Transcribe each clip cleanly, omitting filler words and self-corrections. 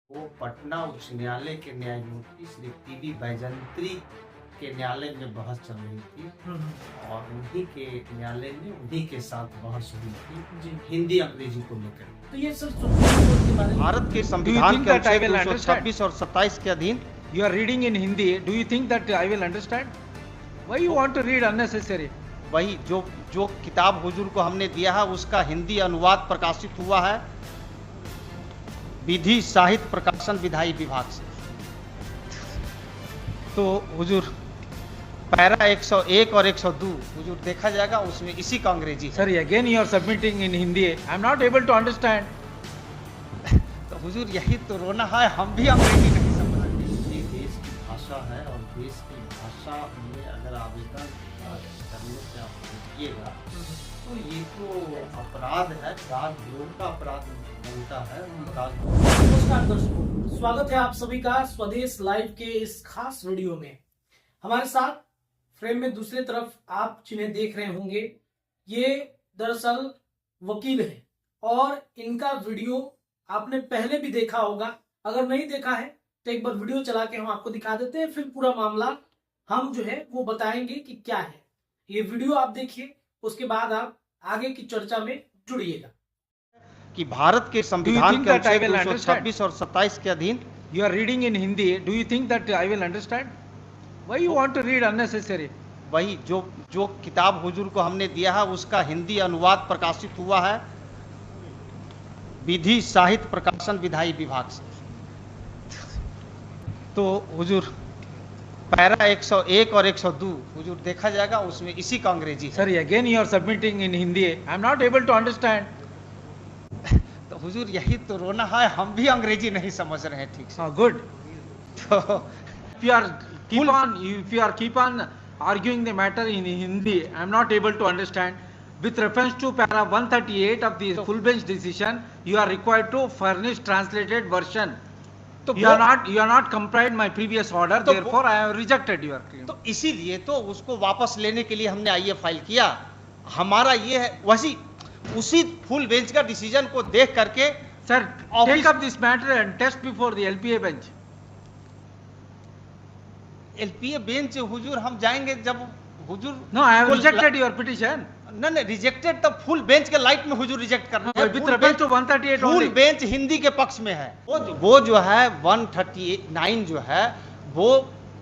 वो पटना उच्च न्यायालय के न्यायमूर्ति श्री टीबी बैजंत्री के न्यायालय में बहस चल रही थी और उन्हीं के न्यायालय में उन्हीं के साथ बहस हुई थी जी। हिंदी अंग्रेजी को लेकर। तो ये सर सुप्रीम कोर्ट के बारे में भारत के Do you संविधान think के that I अनुच्छेद will understand? 226 और 27 के अधीन You are reading in Hindi. Do you think that I will understand? Why you want to read unnecessary? वही जो किताब हुजूर को हमने दिया है उसका हिंदी अनुवाद प्रकाशित हुआ है विधि साहित्य प्रकाशन विधायी विभाग से। तो हुजूर पैरा 101 और 102 हुजूर देखा जाएगा उसमें इसी का अंग्रेजी है। Sorry, again you are submitting in Hindi. I am not able to understand. तो हुजूर यही तो रोना है, हम भी अंग्रेजी नहीं समझ रहे। ये देश की भाषा है और देश की भाषा में अगर आवेदन करने से आप रुकिएगा तो ये तो अपराध है, राजद्रोह का अपराध बनता है। नमस्कार दर्शकों, स्वागत है आप सभी का स्वदेश लाइव के इस खास वीडियो में। हमारे साथ फ्रेम में दूसरी तरफ आप जिन्हें देख रहे होंगे ये दरअसल वकील हैं और इनका वीडियो आपने पहले भी देखा होगा। अगर नहीं देखा है तो एक बार वीडियो चला के हम आपको दिखा देते हैं, फिर पूरा मामला हम जो है वो बताएंगे कि क्या है। ये वीडियो आप देखिए, उसके बाद आप आगे की चर्चा में जुड़िएगा। कि भारत के संविधान के अनुच्छेद 226 और 27 के अधीन You are reading in Hindi. Do you think that I will understand? Why you want to read unnecessary? वही जो किताब हुजूर को हमने दिया है उसका हिंदी अनुवाद प्रकाशित हुआ है विधि साहित्य प्रकाशन विधायी विभाग से। तो हुजूर पैरा 101 और 102 हुजूर देखा जाएगा उसमें इसी का अंग्रेजी है। Sorry, again you are submitting in Hindi. I am not able to understand. तो हुजूर यही तो रोना है, हम भी अंग्रेजी नहीं समझ रहे हैं ठीक से। Oh, good. तो If you are keep on arguing the matter in Hindi, I am not able to understand. With reference to para 138 of the full bench decision, you are required to furnish translated version. तो You are not complied my previous order, तो therefore I have rejected your claim. तो इसीलिए तो उसको वापस लेने के लिए हमने आईए फाइल किया। हमारा ये है वैसी उसी फुल बेंच का डिसीजन को देख करके Sir, Office- take up this matter and test before the LPA bench. LPA bench हुजूर हम जाएंगे जब हुजूर No, I have full rejected your petition. नहीं रिजेक्टेड तब फुल बेंच के लाइट में हुजूर रिजेक्ट करना है। With reference to 138 full only. Bench Hindi के पक्ष में है। वो जो है 139 जो है वो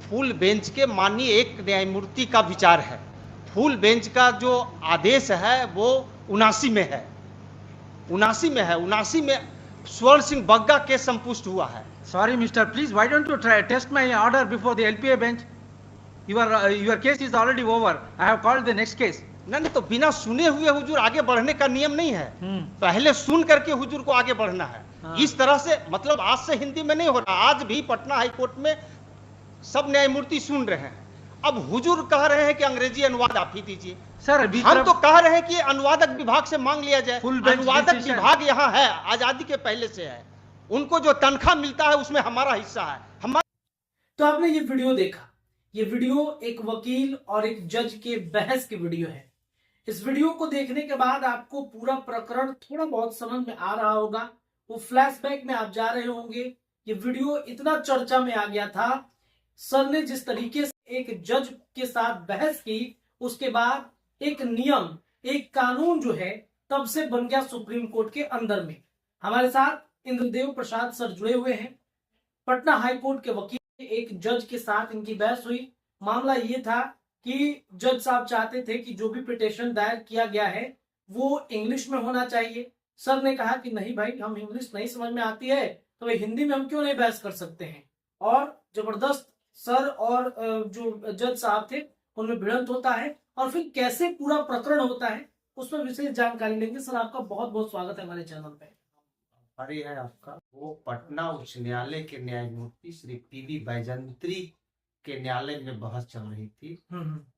फुल बेंच के माननीय एक न्यायमूर्ति का विचार है। फुल बेंच का जो आदेश है वो 79 में है, 79 में स्वर्ण सिंह बग्गा केस संपुष्ट हुआ है। Sorry, Mister, please, why don't you try test my order before the LPA bench? Your case is already over. I have called the next case. नहीं तो बिना सुने हुए हुजूर आगे बढ़ने का नियम नहीं है। पहले सुन करके हुजूर को आगे बढ़ना है। हाँ। इस तरह से मतलब आज से हिंदी में नहीं हो रहा। आज भी पटना हाई कोर्ट में सब न्यायमूर्ति सुन रहे हैं। अब हुजूर कह रहे हैं कि अंग्रेजी अनुवाद आप ही दीजिए। Sir, हम तो कह रहे हैं कि अनुवादक विभाग से मांग लिया जाए। Full bench अनुवादक decision। विभाग यहाँ है, आजादी के पहले से है। उनको जो तनख्वाह मिलता है उसमें हमारा हिस्सा है। हमारा तो आपने ये वीडियो देखा। ये वीडियो एक वकील और एक जज के बहस की वीडियो है। इस वीडियो को देखने के बाद आपको पूरा प्रकरण थोड़ा बहुत समझ में आ रहा होगा। वो फ्लैशबैक में आप जा रहे होंगे। ये वीडियो इतना चर्चा में आ गया था, सर ने जिस तरीके से एक जज के साथ बहस की, उसके बाद एक नियम, एक कानून जो है तब से बन गया सुप्रीम कोर्ट के अंदर में। हमारे साथ इंद्रदेव प्रसाद सर जुड़े हुए हैं, पटना हाई कोर्ट के वकील। एक जज के साथ इनकी बहस हुई। मामला ये था कि जज साहब चाहते थे कि जो भी पिटीशन दायर किया गया है वो इंग्लिश में होना चाहिए। सर ने कहा कि नहीं भाई, हम इंग्लिश नहीं समझ में आती है तो हिंदी में हम क्यों नहीं बहस कर सकते हैं। और जबरदस्त सर और जो जज साहब थे उनमें भिड़ंत होता है और फिर कैसे पूरा प्रकरण होता है उसमें विशेष जानकारी लेंगे। सर, आपका बहुत बहुत स्वागत है हमारे चैनल पे। अरे है आपका। वो पटना उच्च न्यायालय के न्यायमूर्ति श्री टीबी बैजंत्री के न्यायालय में बहस चल रही थी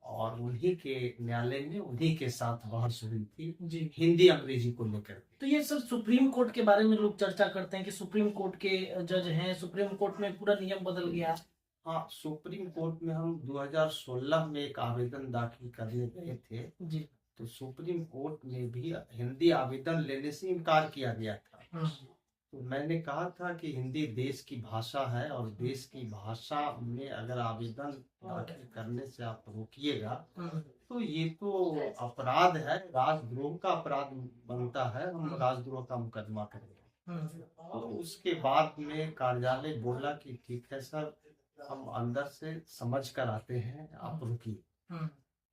और उन्हीं के न्यायालय में उन्हीं के साथ बहस हुई थी जी। हिंदी अंग्रेजी को लेकर। तो ये सर सुप्रीम कोर्ट के बारे में लोग चर्चा करते हैं कि सुप्रीम कोर्ट के जज हैं, सुप्रीम कोर्ट में पूरा नियम बदल गया। हाँ, सुप्रीम कोर्ट में हम 2016 में एक आवेदन दाखिल करने गए थे जी। तो सुप्रीम कोर्ट ने भी हिंदी आवेदन लेने से इनकार किया गया था। तो मैंने कहा था कि हिंदी देश की भाषा है और देश की भाषा में अगर आवेदन दाखिल करने से आप रोकिएगा तो ये तो अपराध है, राजद्रोह का अपराध बनता है, हम राजद्रोह का मुकदमा करेंगे। तो उसके बाद में कार्यालय बोला कि ठीक है सर, हम अंदर से समझ कर आते हैं, आप रुकिए।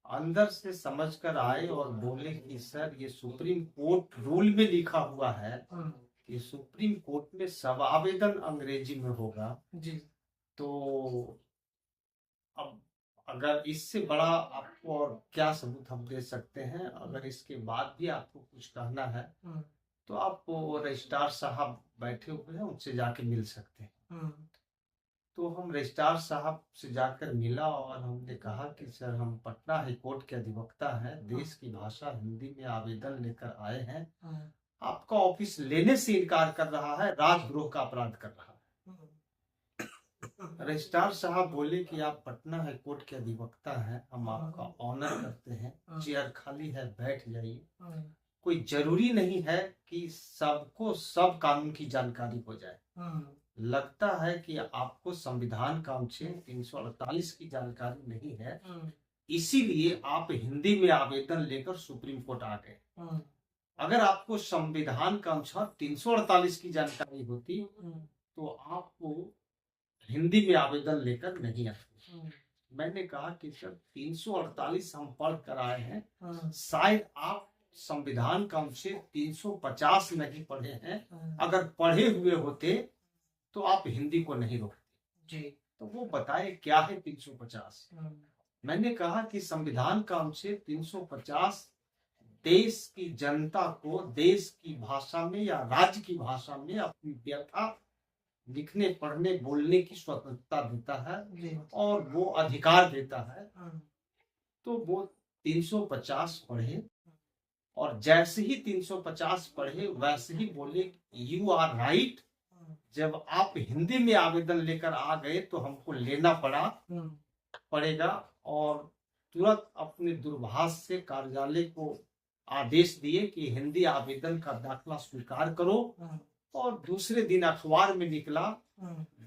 अंदर से समझ कर आए और बोले कि सर ये सुप्रीम कोर्ट रूल में लिखा हुआ है कि सुप्रीम कोर्ट में सब आवेदन अंग्रेजी में होगा जी। तो अब अगर इससे बड़ा आपको और क्या सबूत हम दे सकते हैं? अगर इसके बाद भी आपको कुछ कहना है तो आप वो रजिस्ट्रार साहब बैठे हुए हैं, उनसे जाके मिल सकते हैं। तो हम रजिस्ट्रार साहब से जाकर मिला और हमने कहा कि सर हम पटना हाई कोर्ट के अधिवक्ता हैं, देश की भाषा हिंदी में आवेदन लेकर आए हैं, आपका ऑफिस लेने से इनकार कर रहा है, राजद्रोह का अपराध कर रहा है। रजिस्ट्रार साहब बोले कि आप पटना हाई कोर्ट के अधिवक्ता हैं, हम आपका ऑनर करते हैं, चेयर खाली है, बैठ जाइए। कोई जरूरी नहीं है कि सबको सब कानून की जानकारी हो जाए। लगता है कि आपको संविधान का अनुच्छेद 348 की जानकारी नहीं है, इसीलिए आप हिंदी में आवेदन लेकर सुप्रीम कोर्ट आ गए। अगर आपको संविधान का अनुच्छेद 348 की जानकारी होती तो आपको हिंदी में आवेदन लेकर नहीं आते। मैंने कहा कि सर 348 हम पढ़ कर आए हैं, शायद आप संविधान का अनुच्छेद 350 नहीं पढ़े हैं, अगर पढ़े हुए होते तो आप हिंदी को नहीं रोकते जी। तो वो बताए क्या है 350। मैंने कहा कि संविधान का अनुच्छेद 350 देश की जनता को देश की भाषा में या राज्य की भाषा में अपनी व्यथा लिखने पढ़ने बोलने की स्वतंत्रता देता है और वो अधिकार देता है। तो वो 350 पढ़े और जैसे ही 350 पढ़े वैसे ही बोले यू आर राइट। जब आप हिंदी में आवेदन लेकर आ गए तो हमको लेना पड़ेगा और तुरंत अपने दूरभाष से कार्यालय को आदेश दिए कि हिंदी आवेदन का दाखला स्वीकार करो। और दूसरे दिन अखबार में निकला,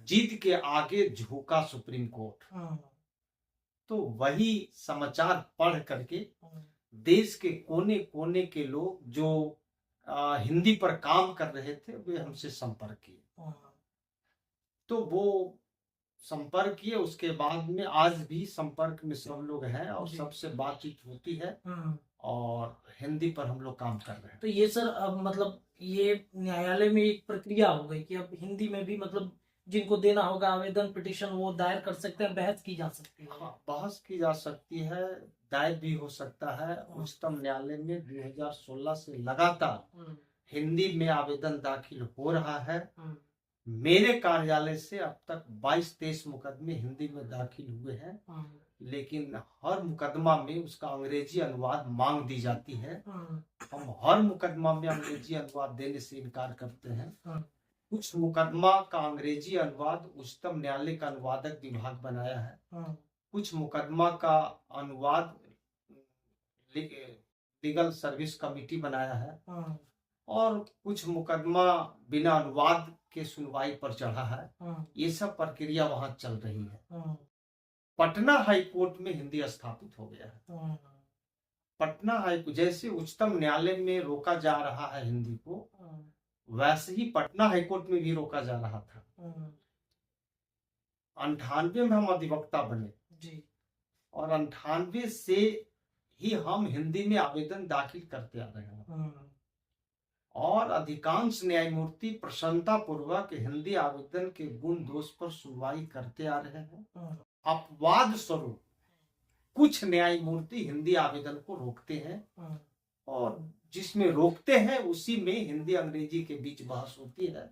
जीत के आगे झुका सुप्रीम कोर्ट। तो वही समाचार पढ़ करके देश के कोने कोने के लोग जो हिंदी पर काम कर रहे थे वे हमसे संपर्क किए। तो वो संपर्क किए, उसके बाद में आज भी संपर्क में सब लोग हैं और सबसे बातचीत होती है और हिंदी पर हम लोग काम कर रहे हैं। तो ये सर अब मतलब ये न्यायालय में एक प्रक्रिया हो गई कि अब हिंदी में भी मतलब जिनको देना होगा आवेदन पिटीशन वो दायर कर सकते हैं, बहस की जा सकती है। हाँ, बहस की जा सकती है, दायर भी हो सकता है। उच्चतम न्यायालय में 2016 से लगातार हिंदी में आवेदन दाखिल हो रहा है। मेरे कार्यालय से अब तक 22-23 मुकदमे हिंदी में दाखिल हुए हैं, लेकिन हर मुकदमा में उसका अंग्रेजी अनुवाद मांग दी जाती है। हम हर मुकदमा में अंग्रेजी अनुवाद देने से इनकार करते हैं। कुछ मुकदमा का अंग्रेजी अनुवाद उच्चतम न्यायालय का अनुवादक विभाग बनाया है, कुछ मुकदमा का अनुवाद लीगल सर्विस कमेटी बनाया है और कुछ मुकदमा बिना अनुवाद के सुनवाई पर चढ़ा है। ये सब प्रक्रिया वहां चल रही है। पटना हाई कोर्ट में हिंदी स्थापित हो गया है। पटना हाई कोर्ट जैसे उच्चतम न्यायालय में रोका जा रहा है हिंदी को, वैसे ही पटना हाई कोर्ट में भी रोका जा रहा था। 98 में हम अधिवक्ता बने जी और 98 से ही हम हिंदी में आवेदन दाखिल करते आ रहे हैं और अधिकांश न्यायमूर्ति प्रसन्नता पूर्वक हिंदी आवेदन के गुण दोष पर सुनवाई करते आ रहे हैं। अपवाद स्वरूप कुछ न्यायमूर्ति हिंदी आवेदन को रोकते हैं और जिसमें रोकते हैं उसी में हिंदी अंग्रेजी के बीच बहस होती है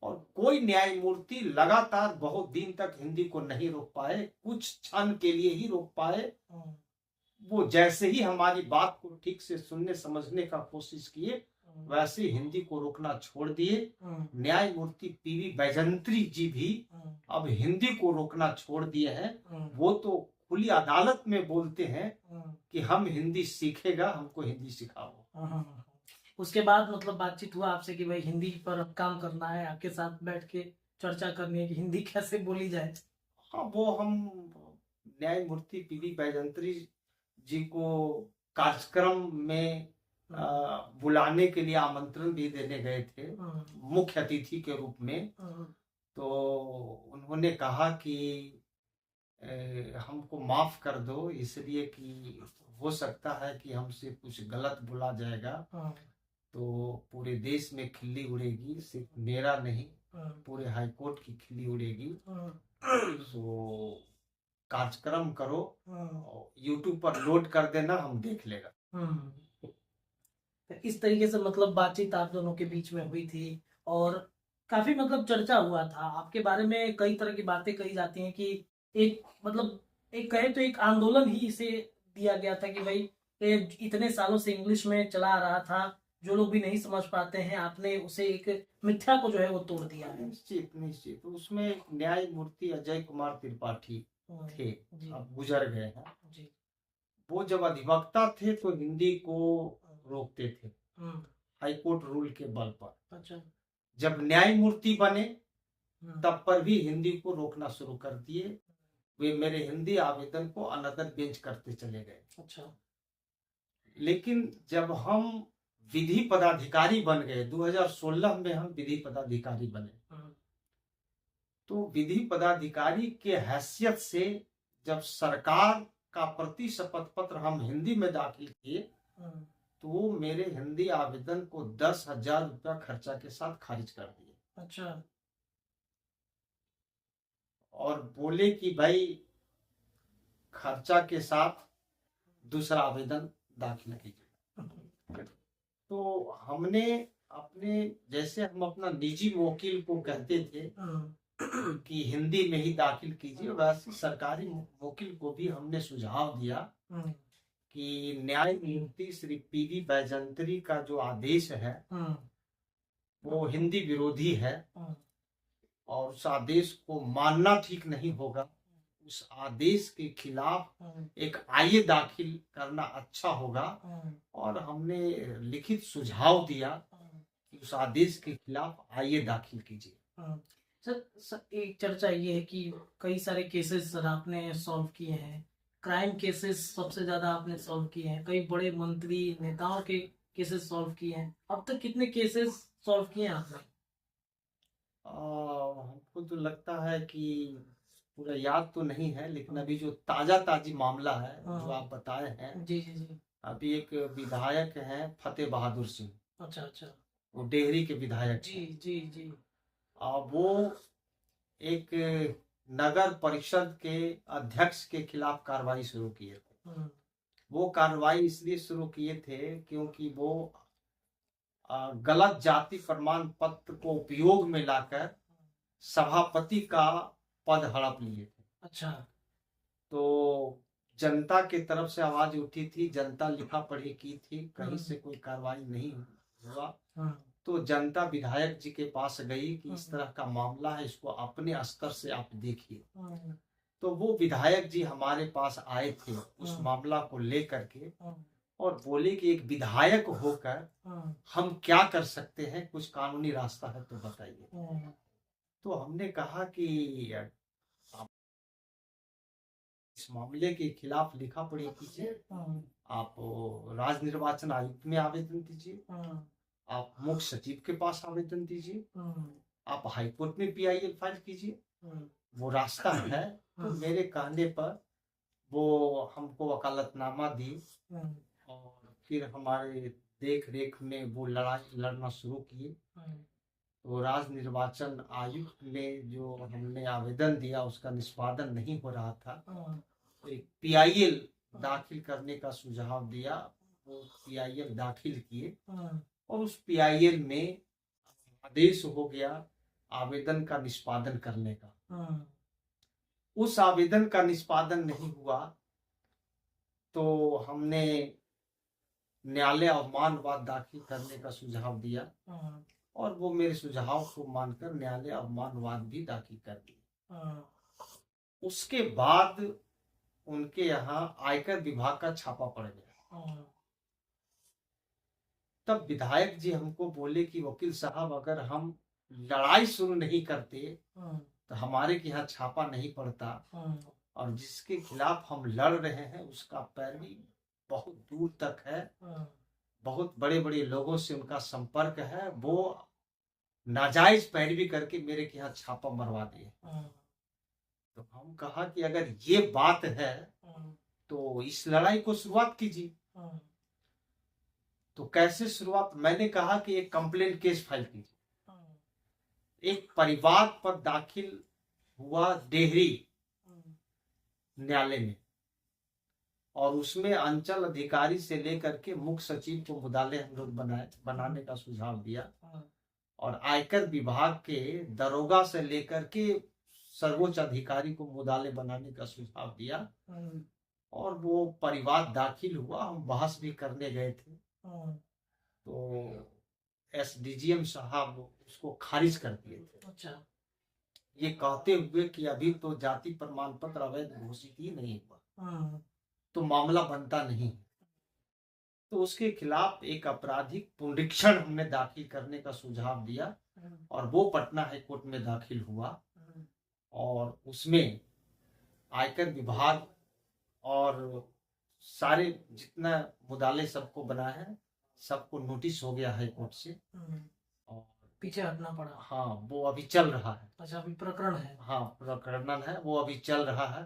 और कोई न्यायमूर्ति लगातार बहुत दिन तक हिंदी को नहीं रोक पाए, कुछ क्षण के लिए ही रोक पाए। वो जैसे ही हमारी बात को ठीक से सुनने समझने का कोशिश किए वैसे हिंदी को रोकना छोड़ दिए। न्यायमूर्ति पीवी बैजंत्री जी भी अब हिंदी को रोकना छोड़ दिए हैं। वो तो खुली अदालत में बोलते हैं कि हम हिंदी सीखेगा, हमको हिंदी सिखाओ। उसके बाद मतलब बातचीत हुआ आपसे कि भाई हिंदी पर अब काम करना है, आपके साथ बैठ के चर्चा करनी है कि हिंदी कैसे बोली जाए? हाँ, वो हम न्यायमूर्ति पीवी बैजंत्री जी को कार्यक्रम में बुलाने के लिए आमंत्रण भी देने गए थे, मुख्य अतिथि के रूप में। तो उन्होंने कहा कि हमको माफ कर दो, इसलिए कि हो सकता है कि हमसे कुछ गलत बोला जाएगा तो पूरे देश में खिल्ली उड़ेगी, सिर्फ मेरा नहीं पूरे हाईकोर्ट की खिल्ली उड़ेगी। तो कार्यक्रम करो, यूट्यूब पर लोड कर देना, हम देख लेगा। तो इस तरीके से मतलब बातचीत आप दोनों के बीच में हुई थी और काफी मतलब चर्चा हुआ था आपके बारे में। कई तरह की बातें कही जाती हैं कि एक मतलब एक कहे तो एक आंदोलन ही इसे दिया गया था कि भाई ये इतने सालों से इंग्लिश में चला आ रहा था, जो लोग भी नहीं समझ पाते हैं, आपने उसे एक मिथ्या को जो है वो तोड़ दिया है। निश्चित निश्चित। उसमें न्यायमूर्ति अजय कुमार त्रिपाठी थे, अब गुजर गए हैं जी। वो जब अधिवक्ता थे तो हिंदी को रोकते थे हाईकोर्ट रूल के बल पर। अच्छा। जब न्यायमूर्ति बने तब पर भी हिंदी को रोकना शुरू कर दिए। वे मेरे हिंदी आवेदन को अनदर बेंच करते चले गए। अच्छा। लेकिन जब हम विधि पदाधिकारी बन गए, 2016 में हम विधि पदाधिकारी बने, तो विधि पदाधिकारी के हैसियत से जब सरकार का प्रति शपथ पत्र हम हिंदी में दाखिल किए तो मेरे हिंदी आवेदन को 10,000 रुपया खर्चा के साथ खारिज कर दिए। अच्छा। और बोले कि भाई खर्चा के साथ दूसरा आवेदन दाखिल कीजिए। तो हमने अपने, जैसे हम अपना निजी वकील को कहते थे कि हिंदी में ही दाखिल कीजिए, वैसे सरकारी वकील को भी हमने सुझाव दिया कि न्यायमूर्ति श्री पीवी बैजंत्री का जो आदेश है वो हिंदी विरोधी है और उस आदेश को मानना ठीक नहीं होगा। उस आदेश के खिलाफ एक आईए दाखिल करना अच्छा होगा। और हमने लिखित सुझाव दिया कि उस आदेश के खिलाफ आईए दाखिल कीजिए। सर एक चर्चा ये है कि कई सारे केसेस सर आपने सॉल्व किए हैं, क्राइम केसेस सबसे ज्यादा आपने सॉल्व किए हैं, कई बड़े मंत्री नेताओं के केसेस सॉल्व किए हैं। अब तक कितने केसेस सॉल्व किए हैं आपने? हमको तो लगता है कि पूरा याद तो नहीं है, लेकिन अभी जो ताजी मामला है जो आप बताए हैं, जी जी जी। अभी एक विधायक हैं फतेह बहादुर सिंह। अच्छा अच्छा। वो डेहरी के विधायक। जी जी जी। वो एक नगर परिषद के अध्यक्ष के खिलाफ कार्रवाई शुरू किए थे। वो कार्रवाई इसलिए शुरू किए थे क्योंकि वो गलत जाति प्रमाण पत्र को उपयोग में लाकर सभापति का पद हड़प लिए थे। अच्छा। तो जनता के तरफ से आवाज उठी थी, जनता लिखा पढ़ी की थी, कहीं से कोई कार्रवाई नहीं हुआ। तो जनता विधायक जी के पास गई कि इस तरह का मामला है, इसको अपने स्तर से आप देखिए। तो वो विधायक जी हमारे पास आए थे उस मामला को लेकर के और बोले कि एक विधायक होकर हम क्या कर सकते हैं, कुछ कानूनी रास्ता है तो बताइए। तो हमने कहा कि इस मामले के खिलाफ लिखा पढ़ी कीजिए, आप राज्य निर्वाचन आयुक्त में आवेदन दीजिए, आप मुख्य सचिव के पास आवेदन दीजिए, आप हाईकोर्ट में PIL फाइल कीजिए, वो रास्ता है। तो मेरे कहने पर वो हमको वकालतनामा दी और फिर हमारे देख रेख में वो लड़ाई लड़ना शुरू किए। तो राज्य निर्वाचन आयुक्त ने जो हमने आवेदन दिया उसका निष्पादन नहीं हो रहा था, तो एक PIL दाखिल करने का सुझाव दिया। वो PIL दाखिल किए और उस PIL में आदेश हो गया आवेदन का निष्पादन करने का। उस आवेदन का निष्पादन नहीं हुआ तो हमने न्यायालय अवमानवाद दाखिल करने का सुझाव दिया और वो मेरे सुझाव को मानकर न्यायालय अवमानवाद भी दाखिल कर दिया। उसके बाद उनके यहाँ आयकर विभाग का छापा पड़ गया। तब विधायक जी हमको बोले कि वकील साहब अगर हम लड़ाई शुरू नहीं करते तो हमारे के यहाँ छापा नहीं पड़ता, और जिसके खिलाफ हम लड़ रहे हैं उसका पैरवी बहुत दूर तक है, बहुत बड़े बड़े लोगों से उनका संपर्क है, वो नाजायज पैरवी करके मेरे के यहाँ छापा मरवा दिए। तो हम कहा कि अगर ये बात है तो इस लड़ाई को शुरुआत कीजिए। तो कैसे शुरुआत? मैंने कहा कि एक कंप्लेंट केस फाइल कीजिए। एक परिवार पर दाखिल हुआ डेहरी न्यायालय में, और उसमें अंचल अधिकारी से लेकर के मुख्य सचिव को मुदाले हम लोग बनाने का सुझाव दिया, और आयकर विभाग के दरोगा से लेकर के सर्वोच्च अधिकारी को मुदाले बनाने का सुझाव दिया, और वो परिवार दाखिल हुआ। हम बहस भी करने गए थे, तो एसडीजीएम साहब उसको खारिज कर दिए थे। अच्छा। ये कहते हुए कि अभी तो जाति प्रमाण पत्र अवैध घोषित ही नहीं हुआ, तो मामला बनता नहीं। तो उसके खिलाफ एक आपराधिक पुनरीक्षण हमने दाखिल करने का सुझाव दिया, और वो पटना हाई कोर्ट में दाखिल हुआ, और उसमें आयकर विभाग और सारे जितना मुदाले सबको बना है सबको नोटिस हो गया हाई कोर्ट से, और पीछे हटना पड़ा। हाँ, वो अभी चल रहा है। अच्छा, अभी प्रकरण है। हाँ, प्रकरण है, वो अभी चल रहा है।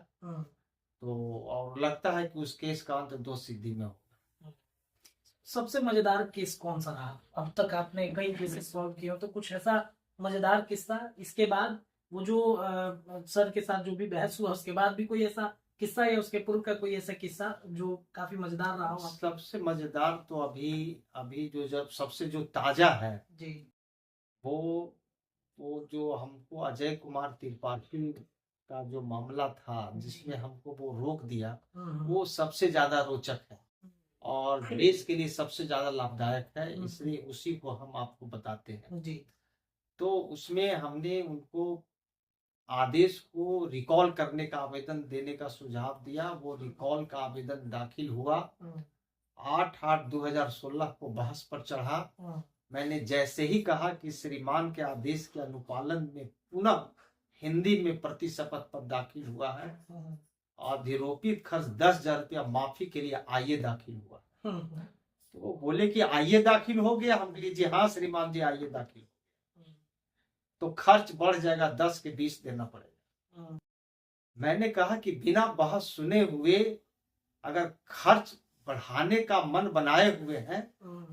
तो और लगता है कि उस केस का अंत 2 सिद्धि में होगा। सबसे मजेदार केस कौन सा रहा? अब तक आपने कई केसेस सॉल्व किए हो, तो कुछ ऐसा मजेदार किस्सा इसके बाद, वो जो सर के साथ जो भी बहस हुआ उसके बाद भी कोई ऐसा किस्सा, या उसके पूर्व का कोई ऐसा किस्सा जो काफी मजेदार रहा हो? सबसे मजेदार तो अभी जो जब सबसे जो ताजा है जी, वो जो हमको अजय कुमार त्रिपाठी का जो मामला था जिसमें हमको वो रोक दिया, वो सबसे ज्यादा रोचक है और देश के लिए सबसे ज्यादा लाभदायक है, इसलिए उसी को हम आपको बताते हैं जी। तो उसमें हमने उनको आदेश को रिकॉल करने का आवेदन देने का सुझाव दिया। वो रिकॉल का आवेदन दाखिल हुआ। 8/8/2016 को बहस पर चढ़ा। मैंने जैसे ही कहा कि श्रीमान के आदेश के अनुपालन में पुनः हिंदी में प्रतिशपथ पर दाखिल हुआ है, अधिरोपित खर्च 10,000 रुपया माफी के लिए आइए दाखिल हुआ। तो वो बोले कि आइए दाखिल हो गया। हम बोले जी हाँ श्रीमान जी आइए दाखिल, तो खर्च बढ़ जाएगा, 10 के 20 देना पड़ेगा। मैंने कहा कि बिना बहस सुने हुए अगर खर्च बढ़ाने का मन बनाए हुए हैं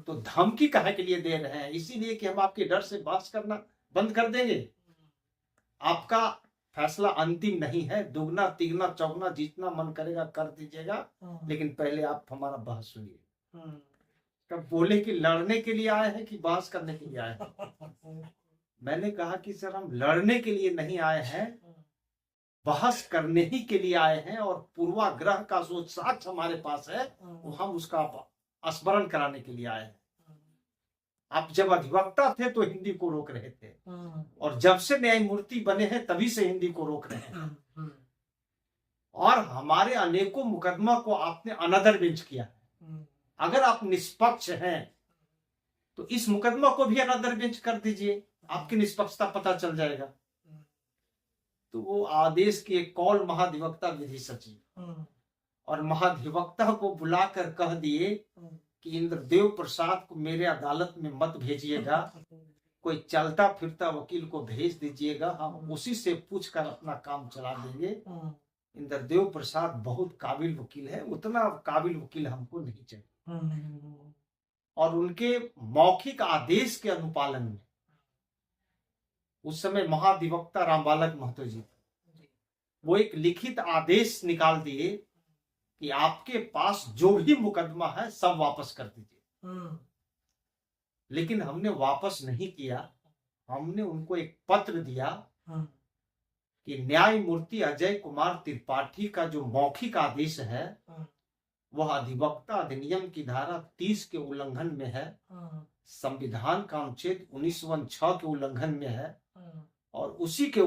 तो धमकी काहे के लिए दे रहे हैं? इसीलिए कि हम आपके डर से बहस करना बंद कर देंगे। आपका फैसला अंतिम नहीं है, दुगना तिगना चौगना जितना मन करेगा कर दीजिएगा, लेकिन पहले आप हमारा बहस सुनिए। कब बोले कि लड़ने के लिए आए हैं कि बहस करने के लिए आए हैं? मैंने कहा कि सर हम लड़ने के लिए नहीं आए हैं, बहस करने ही के लिए आए हैं, और पूर्वाग्रह का जो साक्ष्य हमारे पास है वो हम उसका स्मरण कराने के लिए आए हैं। आप जब अधिवक्ता थे तो हिंदी को रोक रहे थे, और जब से न्यायमूर्ति बने हैं तभी से हिंदी को रोक रहे हैं, और हमारे अनेकों मुकदमा को आपने अनदर बेंच किया है। अगर आप निष्पक्ष हैं तो इस मुकदमा को भी अनदर बेंच कर दीजिए, आपकी निष्पक्षता पता चल जाएगा। तो वो आदेश की एक कॉल महाधिवक्ता विधि सचिव और महाधिवक्ता को बुलाकर कह दिए कि इंद्रदेव प्रसाद को मेरे अदालत में मत भेजिएगा, कोई चलता फिरता वकील को भेज दीजिएगा, हम उसी से पूछकर अपना काम चला देंगे। इंद्रदेव प्रसाद बहुत काबिल वकील है, उतना काबिल वकील हमको नहीं चाहिए। और उनके मौखिक आदेश के अनुपालन में उस समय महाधिवक्ता रामबालक महतो जी वो एक लिखित आदेश निकाल दिए कि आपके पास जो भी मुकदमा है सब वापस कर दीजिए। लेकिन हमने वापस नहीं किया। हमने उनको एक पत्र दिया कि न्यायमूर्ति अजय कुमार त्रिपाठी का जो मौखिक आदेश है वह अधिवक्ता अधिनियम की धारा 30 के उल्लंघन में है, संविधान का अनुच्छेद 1906 के उल्लंघन में है, और उसी के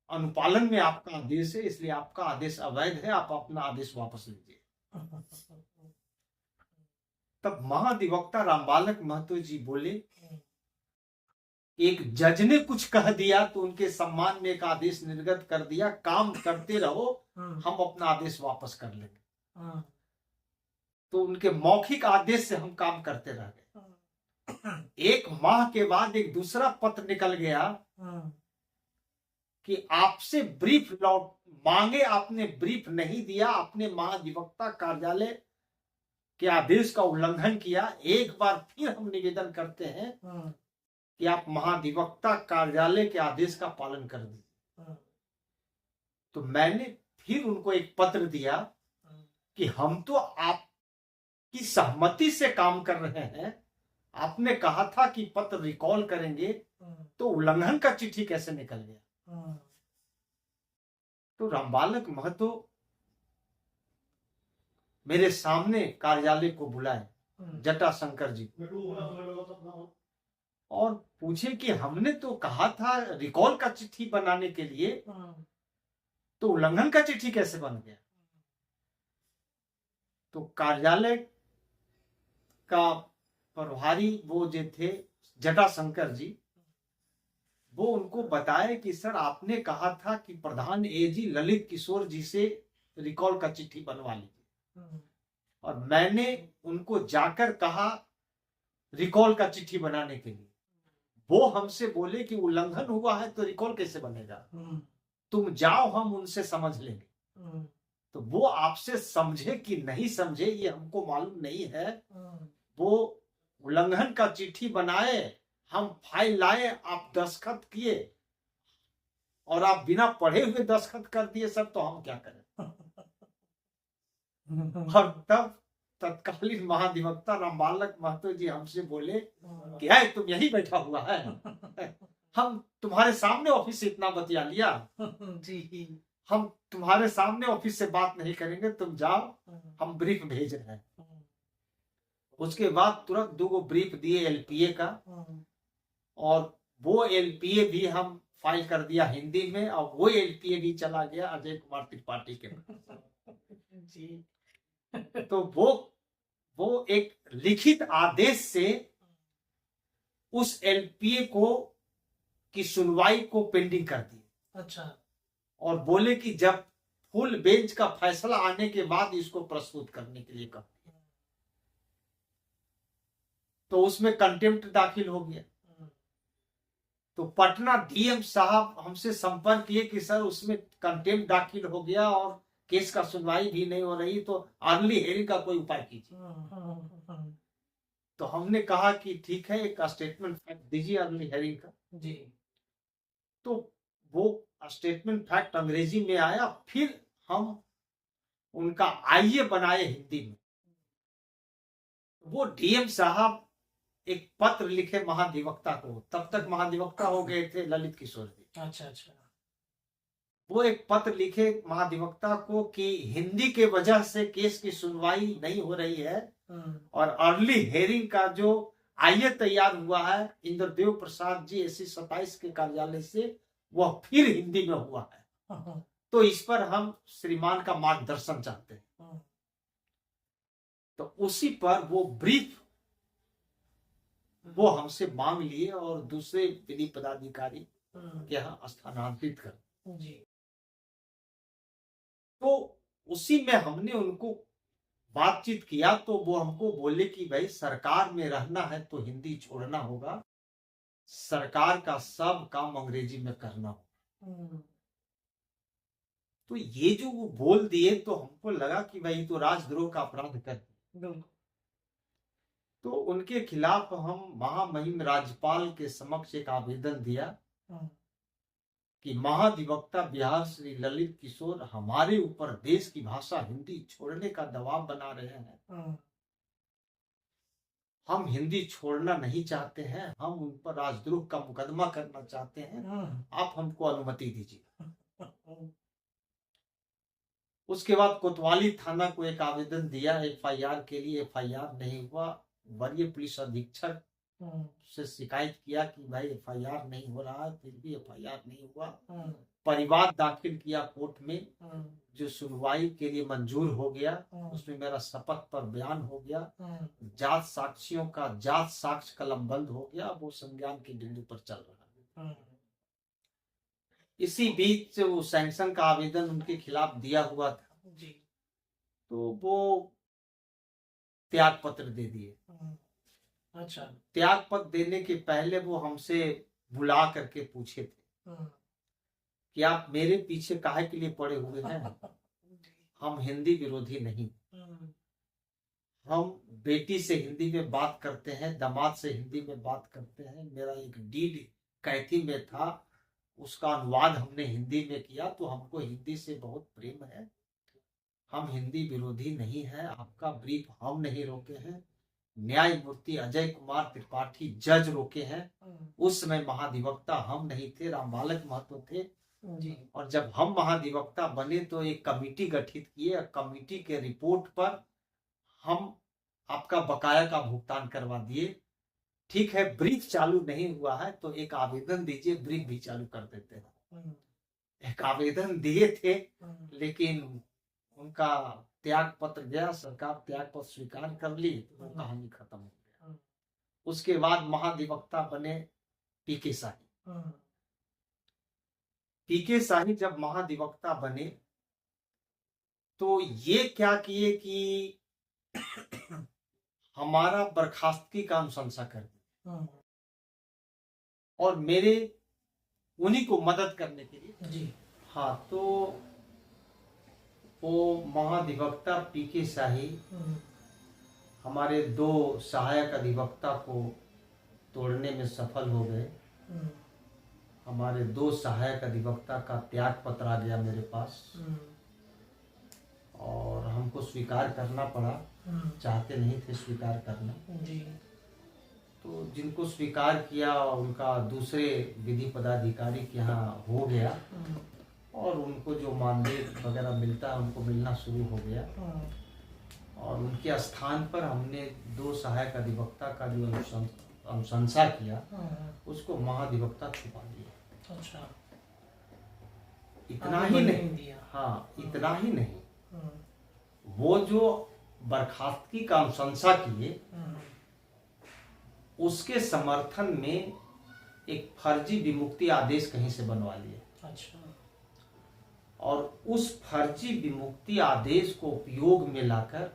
अनुपालन में आपका आदेश है, इसलिए आपका आदेश अवैध है, आप अपना आदेश वापस लीजिए। तब महाधिवक्ता रामबालक महतो जी बोले, एक जज ने कुछ कह दिया तो उनके सम्मान में एक आदेश निर्गत कर दिया, काम करते रहो, हम अपना आदेश वापस कर लेंगे। तो उनके मौखिक आदेश से हम काम करते रह गए। 1 माह के बाद एक दूसरा पत्र निकल गया कि आपसे ब्रीफ लौट मांगे, आपने ब्रीफ नहीं दिया, आपने महाधिवक्ता कार्यालय के आदेश का उल्लंघन किया। एक बार फिर हम निवेदन करते हैं कि आप महाधिवक्ता कार्यालय के आदेश का पालन कर दीजिए। तो मैंने फिर उनको एक पत्र दिया कि हम तो आपकी सहमति से काम कर रहे हैं, आपने कहा था कि पत्र रिकॉल करेंगे, तो उल्लंघन का चिट्ठी कैसे निकल गया? तो रामबालक महतो मेरे सामने कार्यालय को बुलाए, जटाशंकर जी, और पूछे कि हमने तो कहा था रिकॉल का चिट्ठी बनाने के लिए, तो उल्लंघन का चिट्ठी कैसे बन गया? तो कार्यालय का प्रभारी वो जो थे जटाशंकर जी, वो उनको बताए कि सर आपने कहा था कि प्रधान एजी ललित किशोर जी से रिकॉल का चिट्ठी बनवा लीजिए, और मैंने उनको जाकर कहा रिकॉल का चिट्ठी बनाने के लिए। वो हमसे बोले कि उल्लंघन हुआ है तो रिकॉल कैसे बनेगा, तुम जाओ, हम उनसे समझ लेंगे। तो वो आपसे समझे कि नहीं समझे ये हमको मालूम नहीं है। वो उल्लंघन का चिट्ठी बनाए, हम फाइल लाए, आप दस्तखत किए, और आप बिना पढ़े हुए दस्तखत कर दिए सर, तो हम क्या करें? और तब तत्कालीन महाधिवक्ता रामबालक महतो जी हमसे बोले कि है तुम यही बैठा हुआ है, हम तुम्हारे सामने ऑफिस से इतना बतिया लिया जी, हम तुम्हारे सामने ऑफिस से बात नहीं करेंगे, तुम जाओ, हम ब्रीफ भेज रहे हैं। उसके बाद तुरंत 2 ब्रीफ दिए एलपीए का, और वो एलपीए भी हम फाइल कर दिया हिंदी में, और वो एलपीए भी चला गया अजय कुमार त्रिपाठी के जी। तो वो एक लिखित आदेश से उस एलपीए को की सुनवाई को पेंडिंग कर दी। अच्छा। और बोले कि जब फुल बेंच का फैसला आने के बाद इसको प्रस्तुत करने के लिए कहा। तो उसमें कंटेम्प्ट दाखिल हो गया। तो पटना डीएम साहब हमसे संपर्क किए कि सर उसमें कंटेम्प्ट दाखिल हो गया और केस का सुनवाई भी नहीं हो रही, तो अर्ली हेयरिंग का कोई उपाय कीजिए। तो हमने कहा कि ठीक है, एक स्टेटमेंट फैक्ट दीजिए अर्ली हेयरिंग का जी। तो वो स्टेटमेंट फैक्ट अंग्रेजी में आया, फिर हम उनका आईए बनाए हिंदी में। वो डीएम साहब एक पत्र लिखे महाधिवक्ता को, तब तक महाधिवक्ता हो गए थे ललित किशोर जी। अच्छा अच्छा। वो एक पत्र लिखे महाधिवक्ता को कि हिंदी के वजह से केस की सुनवाई नहीं हो रही है, और अर्ली हेयरिंग का जो आईए तैयार हुआ है इंद्रदेव प्रसाद जी एसी 27 के कार्यालय से, वह फिर हिंदी में हुआ है। तो इस पर हम श्रीमान का मार्गदर्शन चाहते हैं। तो उसी पर वो ब्रीफ वो हमसे मांग लिए और दूसरे विधि पदाधिकारी के यहाँ स्थानांतरित कर जी। तो उसी में हमने उनको बातचीत किया, तो वो हमको बोले कि भाई सरकार में रहना है तो हिंदी छोड़ना होगा, सरकार का सब काम अंग्रेजी में करना होगा। तो ये जो वो बोल दिए तो हमको लगा कि भाई तो राजद्रोह का अपराध कर दिया। तो उनके खिलाफ हम महामहिम राज्यपाल के समक्ष एक आवेदन दिया कि महाधिवक्ता बिहार श्री ललित किशोर हमारे ऊपर देश की भाषा हिंदी छोड़ने का दबाव बना रहे हैं। हम हिंदी छोड़ना नहीं चाहते हैं, हम उन पर राजद्रोह का मुकदमा करना चाहते हैं, आप हमको अनुमति दीजिए। उसके बाद कोतवाली थाना को एक आवेदन दिया एफआईआर के लिए, एफआईआर नहीं हुआ। वरीय पुलिस अधीक्षक से शिकायत किया कि भाई एफआईआर नहीं हो रहा है, फिर भी एफआईआर नहीं हुआ। परिवाद दाखिल किया कोर्ट में, जो सुनवाई के लिए मंजूर हो गया। उसमें मेरा शपथ पर बयान हो गया, जात साक्षियों का जात साक्ष्य कलमबंद हो गया, वो संज्ञान के बिंदु पर चल रहा है। इसी बीच वो सैंक्शन का आवेदन उनके खिलाफ दिया हुआ था जी। तो वो त्याग पत्र दे दिए। अच्छा। त्याग पत्र देने के पहले वो हमसे बुला करके पूछे थे कि आप मेरे पीछे काहे के लिए पड़े हुए हैं? हम हिंदी विरोधी नहीं, हम बेटी से हिंदी में बात करते हैं, दामाद से हिंदी में बात करते हैं। मेरा एक डीड कैथी में था, उसका अनुवाद हमने हिंदी में किया, तो हमको हिंदी से बहुत प्रेम है। हम हिंदी विरोधी नहीं है, आपका ब्रीफ हम नहीं रोके हैं, न्यायमूर्ति अजय कुमार त्रिपाठी जज रोके हैं। उस समय महाधिवक्ता हम नहीं थे, रामबालक महतो थे जी। और जब हम महाधिवक्ता बने तो एक कमेटी गठित किए, कमेटी के रिपोर्ट पर हम आपका बकाया का भुगतान करवा दिए। ठीक है, ब्रीफ चालू नहीं हुआ है तो एक आवेदन दीजिए, ब्रीफ भी चालू कर देते हैं। एक आवेदन दिए थे लेकिन उनका त्याग पत्र गया, सरकार त्याग पत्र स्वीकार कर ली, तो वो कहानी खत्म हो गया। उसके बाद महाधिवक्ता बने पीके शाही। पीके शाही जब महाधिवक्ता बने तो ये क्या किए कि हमारा बर्खास्तगी का अनुशंसा कर दिया और मेरे उन्हीं को मदद करने के लिए जी। हाँ, तो वो महाधिवक्ता पीके शाही हमारे 2 सहायक अधिवक्ता को तोड़ने में सफल हो गए। हमारे 2 सहायक अधिवक्ता का त्याग पत्र आ गया मेरे पास और हमको स्वीकार करना पड़ा, चाहते नहीं थे स्वीकार करना जी। तो जिनको स्वीकार किया उनका दूसरे विधि पदाधिकारी के यहाँ हो गया और उनको जो मानदेय वगैरह मिलता है उनको मिलना शुरू हो गया और उनके स्थान पर हमने 2 सहायक अधिवक्ता का जो अनुशंसा किया उसको महाधिवक्ता छुपा दिया। अच्छा। इतना ही नहीं, हाँ इतना ही नहीं, वो जो बर्खास्तगी का अनुशंसा किए उसके समर्थन में एक फर्जी विमुक्ति आदेश कहीं से बनवा लिए। अच्छा। और उस फर्जी विमुक्ति आदेश को उपयोग में लाकर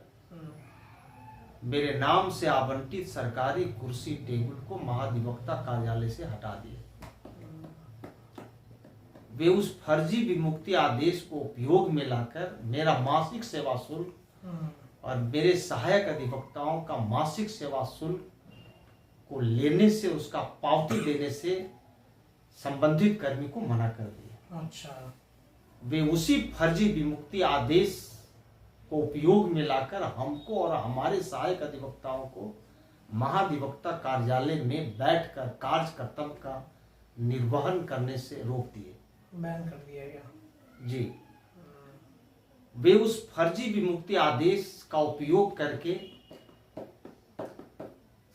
मेरे नाम से आवंटित सरकारी कुर्सी टेबल को महाधिवक्ता कार्यालय से हटा दिए। वे उस फर्जी विमुक्ति आदेश को उपयोग में लाकर मेरा मासिक सेवा शुल्क और मेरे सहायक अधिवक्ताओं का मासिक सेवा शुल्क को लेने से, उसका पावती देने से संबंधित कर्मी को मना कर दिया। अच्छा। वे उसी फर्जी विमुक्ति आदेश को उपयोग में लाकर हमको और हमारे सहायक अधिवक्ताओं को महाधिवक्ता कार्यालय में बैठकर कार्य कर्तव्य का निर्वहन करने से रोक दिए, बैन कर दिया गया। जी। वे उस फर्जी विमुक्ति आदेश का उपयोग करके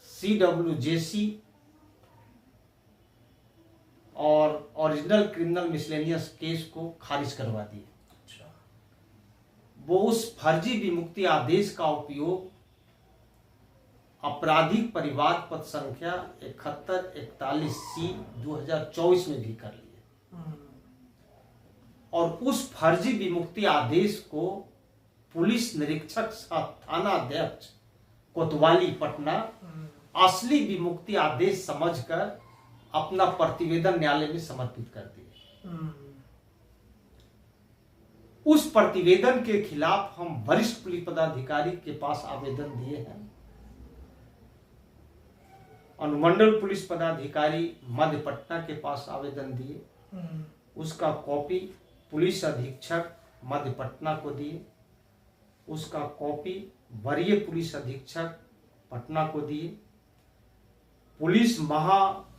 CWJC और ओरिजिनल क्रिमिनल मिसलेनियस केस को खारिज करवा दिए। अच्छा। वो उस फर्जी विमुक्ति आदेश का उपयोग आपराधिक परिवाद पत्र संख्या 7141C 2024 में भी कर लिए और उस फर्जी विमुक्ति आदेश को पुलिस निरीक्षक सह थाना अध्यक्ष कोतवाली पटना असली विमुक्ति आदेश समझकर अपना प्रतिवेदन न्यायालय में समर्पित कर दिए। उस प्रतिवेदन के खिलाफ हम वरिष्ठ पुलिस पदाधिकारी के पास आवेदन दिए हैं। अनुमंडल पुलिस पदाधिकारी मध्य पटना के पास आवेदन दिए, उसका कॉपी पुलिस अधीक्षक मध्य पटना को दिए, उसका कॉपी वरीय पुलिस अधीक्षक पटना को दिए, पुलिस महानिरीक्षक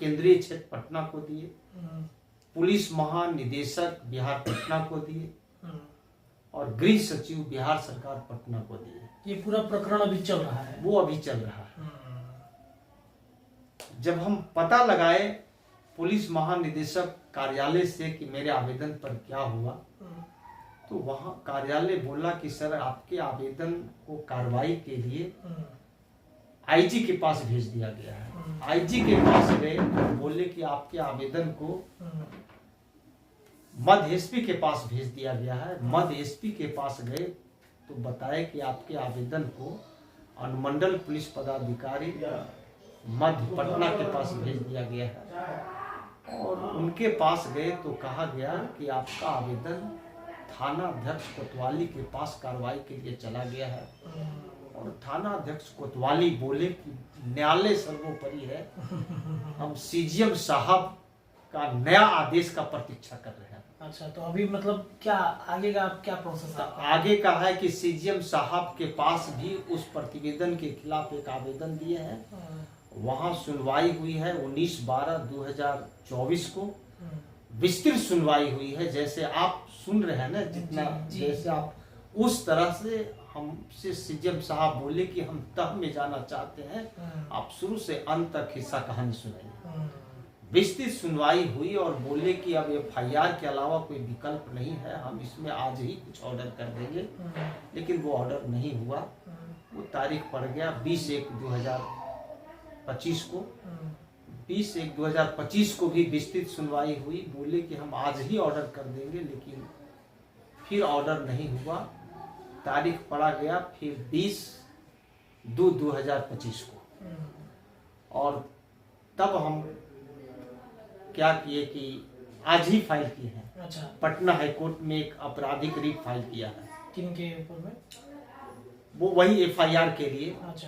केंद्रीय क्षेत्र पटना को दिए, पुलिस महानिदेशक बिहार पटना को दिए और गृह सचिव बिहार सरकार पटना को दिए। ये पूरा प्रकरण अभी चल रहा है? वो अभी चल रहा है। जब हम पता लगाए पुलिस महानिदेशक कार्यालय से कि मेरे आवेदन पर क्या हुआ, तो वहां कार्यालय बोला कि सर आपके आवेदन को कार्रवाई के लिए आईजी के पास भेज दिया गया है। आईजी के पास गए, बोले कि आपके आवेदन को मध्य एसपी के पास भेज दिया गया है। मध्य एसपी के पास गए तो बताया कि आपके आवेदन को अनुमंडल पुलिस पदाधिकारी मध्य पटना के पास भेज दिया गया है। और उनके पास गए तो कहा गया कि आपका आवेदन थाना अध्यक्ष कोतवाली के पास कार्रवाई के लिए चला गया है। और थाना अध्यक्ष कोतवाली बोले कि न्यायालय सर्वोपरि है, हम सीजीएम साहब का नया आदेश का प्रतीक्षा कर रहे हैं। अच्छा, तो अभी मतलब क्या आगे का क्या प्रोसेस है? आगे का है कि सीजीएम साहब के पास भी उस प्रतिवेदन के खिलाफ एक आवेदन दिए हैं। वहां सुनवाई हुई है 19/12/2024 को। विस्तृत सुनवाई हुई है, जैसे आप सुन रहे हैं ना, जितना जैसे आप उस तरह से हमसे सीजीएम साहब बोले कि हम तह में जाना चाहते हैं, आप शुरू से अंत तक हिस्सा कहानी सुनाइए। विस्तृत सुनवाई हुई और बोले कि अब एफआईआर के अलावा कोई विकल्प नहीं है, हम इसमें आज ही कुछ ऑर्डर कर देंगे। लेकिन वो ऑर्डर नहीं हुआ। वो तारीख पड़ गया 20/1/2025 को। 20/1/2025 को भी विस्तृत सुनवाई हुई, बोले कि हम आज ही ऑर्डर कर देंगे, लेकिन फिर ऑर्डर नहीं हुआ। तारीख पड़ा गया फिर 20/2/2025 को। और तब हम क्या किए कि आज ही फाइल किए हैं। अच्छा, पटना हाईकोर्ट में एक आपराधिक रिट फाइल किया है। किनके ऊपर में? वो वही एफआईआर के लिए। अच्छा,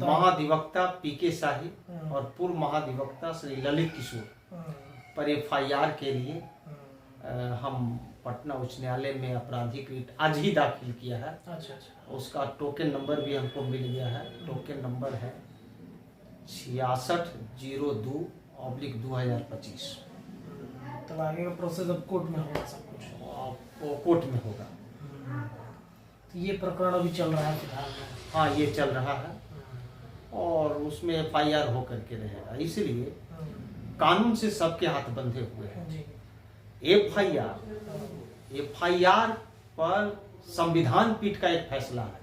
महाधिवक्ता पीके शाही और पूर्व महाधिवक्ता श्री ललित किशोर पर एफआईआर के लिए हम पटना उच्च न्यायालय में आपराधिक रिट आज ही दाखिल किया है। अच्छा। उसका टोकन नंबर भी हमको मिल गया है। टोकन नंबर है 6602/2025। तब आगे का प्रोसेस अब कोर्ट में होगा सब कुछ? वो कोर्ट में होगा। तो ये प्रकरण अभी चल रहा है फिलहाल? हाँ, ये चल रहा है और उसमें एफआईआर होकर के रहेगा। इसलिए कानून से सबके हाथ बंधे हुए हैं। एफआईआर पर संविधान पीठ का एक फैसला है।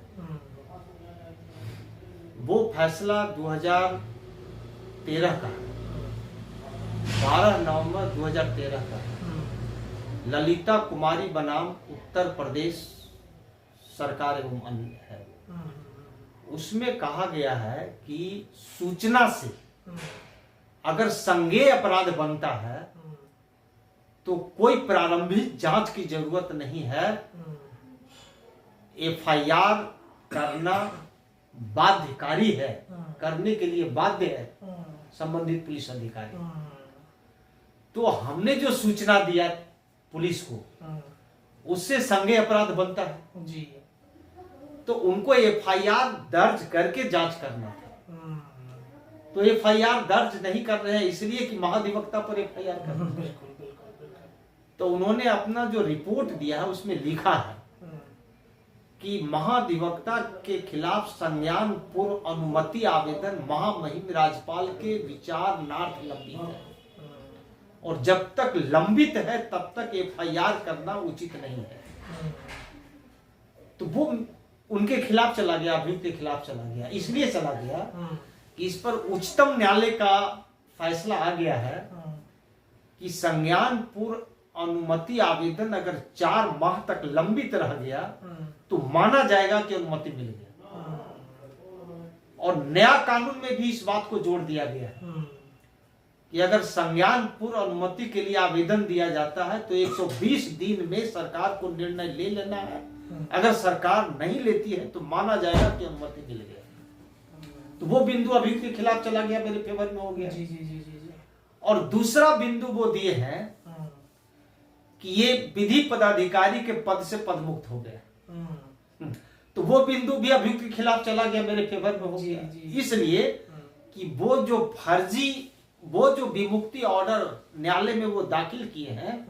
वो फैसला 2013 का 12 नवंबर 2013 का ललिता कुमारी बनाम उत्तर प्रदेश सरकार एवं अन्य है। उसमें कहा गया है कि सूचना से अगर संज्ञेय अपराध बनता है तो कोई प्रारंभिक जांच की जरूरत नहीं है। एफआईआर करना बाध्यकारी है, करने के लिए बाध्य है संबंधित पुलिस अधिकारी। तो हमने जो सूचना दिया पुलिस को, उससे संज्ञेय अपराध बनता है जी। तो उनको एफआईआर दर्ज करके जांच करना था। तो एफआईआर दर्ज नहीं कर रहे हैं इसलिए कि महाधिवक्ता पर एफआईआर कर रहे हैं। तो उन्होंने अपना जो रिपोर्ट दिया है उसमें लिखा है कि महाधिवक्ता के खिलाफ संज्ञान पूर्व अनुमति आवेदन महामहिम राज्यपाल के विचारणार्थ लंबित है और जब तक लंबित है तब तक एफआईआर करना उचित नहीं है। तो वो उनके खिलाफ चला गया, अभियुक्त के खिलाफ चला गया। इसलिए चला गया कि इस पर उच्चतम न्यायालय का फैसला आ गया है कि संज्ञान पूर्व अनुमति आवेदन अगर 4 माह तक लंबित रह गया तो माना जाएगा कि अनुमति मिल गया। और नया कानून में भी इस बात को जोड़ दिया गया है कि अगर संज्ञान पूर्व अनुमति के लिए आवेदन दिया जाता है तो 120 दिन में सरकार को निर्णय ले लेना है। अगर सरकार नहीं लेती है तो माना जाएगा कि अनुमति मिल गया। तो वो बिंदु अभियुक्त के खिलाफ चला गया, मेरे फेवर में हो गया। जी। और दूसरा बिंदु वो दिए हैं कि ये विधि पदाधिकारी के पद से पदमुक्त हो गया। तो वो बिंदु भी अभियुक्त के खिलाफ चला गया, मेरे फेवर में हो गया। इसलिए कि वो जो विमुक्ति ऑर्डर न्यायालय में वो दाखिल किए हैं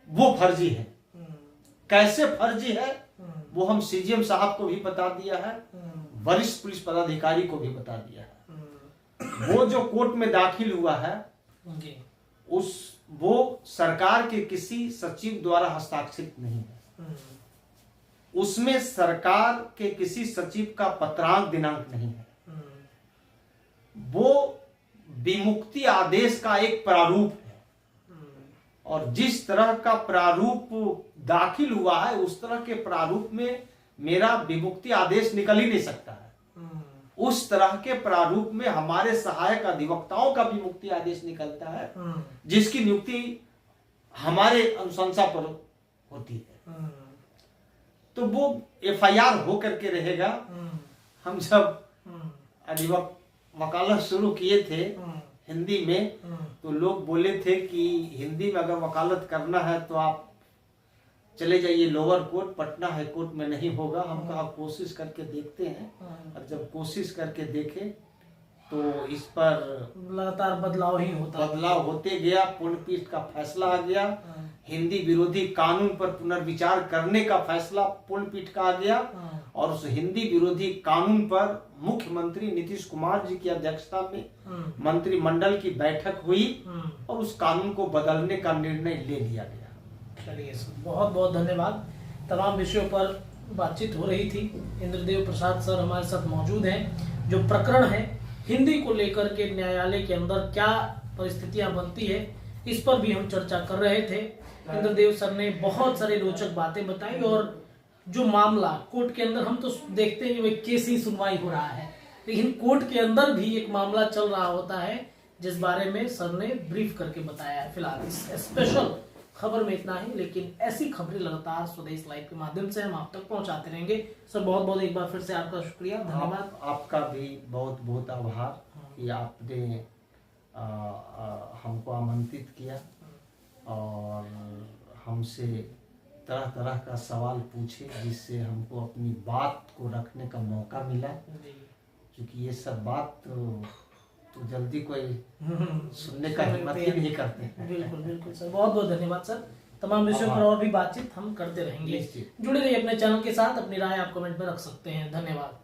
वो फर्जी है। कैसे फर्जी है वो हम सीजीएम साहब को भी बता दिया है, वरिष्ठ पुलिस पदाधिकारी को भी बता दिया है। वो जो कोर्ट में दाखिल हुआ है जी। वो सरकार के किसी सचिव द्वारा हस्ताक्षरित नहीं है। उसमें सरकार के किसी सचिव का पत्रांक दिनांक नहीं है। वो विमुक्ति आदेश का एक प्रारूप है, और जिस तरह का प्रारूप दाखिल हुआ है उस तरह के प्रारूप में मेरा विमुक्ति आदेश निकल ही नहीं सकता है। उस तरह के प्रारूप में हमारे सहायक अधिवक्ताओं का विमुक्ति आदेश निकलता है, जिसकी नियुक्ति हमारे अनुशंसा पर होती है। तो वो एफआईआर हो करके रहेगा। हम जब वकालत शुरू किए थे हिंदी में, तो लोग बोले थे कि हिंदी में अगर वकालत करना है तो आप चले जाइए lower court, Patna high court में नहीं होगा। हम कहा कोशिश करके देखते हैं, और जब कोशिश करके देखे तो इस पर लगातार बदलाव होते गया। पूर्णपीठ का फैसला आ गया, हिंदी विरोधी कानून पर पुनर्विचार करने का फैसला पूर्णपीठ का आ गया, और उस हिंदी विरोधी कानून पर मुख्यमंत्री नीतीश कुमार जी की अध्यक्षता में मंत्रिमंडल की बैठक हुई और उस कानून को बदलने का निर्णय ले लिया गया। चलिए सर, बहुत बहुत धन्यवाद। तमाम विषयों पर बातचीत हो रही थी। इंद्रदेव प्रसाद सर हमारे साथ मौजूद हैं। जो प्रकरण है हिंदी को लेकर के न्यायालय के अंदर क्या परिस्थितियां बनती है, इस पर भी हम चर्चा कर रहे थे। इंद्रदेव सर ने बहुत सारी रोचक बातें बताई, और जो मामला कोर्ट के अंदर हम तो देखते हैं कि केस ही सुनवाई हो रहा है, लेकिन कोर्ट के अंदर भी एक मामला चल रहा होता है जिस बारे में सर ने ब्रीफ करके बताया है। फिलहाल इस स्पेशल खबर में इतना ही, लेकिन ऐसी खबरें लगातार स्वदेश लाइव के माध्यम से हम आप तक पहुंचाते रहेंगे। सर बहुत बहुत एक बार फिर से आपका शुक्रिया, धन्यवाद। आपका भी बहुत बहुत आभार कि आपने हमको आमंत्रित किया और हमसे तरह तरह का सवाल पूछे, जिससे हमको अपनी बात को रखने का मौका मिला। क्योंकि ये सब बात तो जल्दी कोई सुनने का हिम्मत ही नहीं करते हैं। बिल्कुल बिल्कुल सर, बहुत बहुत धन्यवाद सर। तमाम विषयों पर और भी बातचीत हम करते रहेंगे। जुड़े रहिए अपने चैनल के साथ। अपनी राय आप कमेंट में रख सकते हैं। धन्यवाद।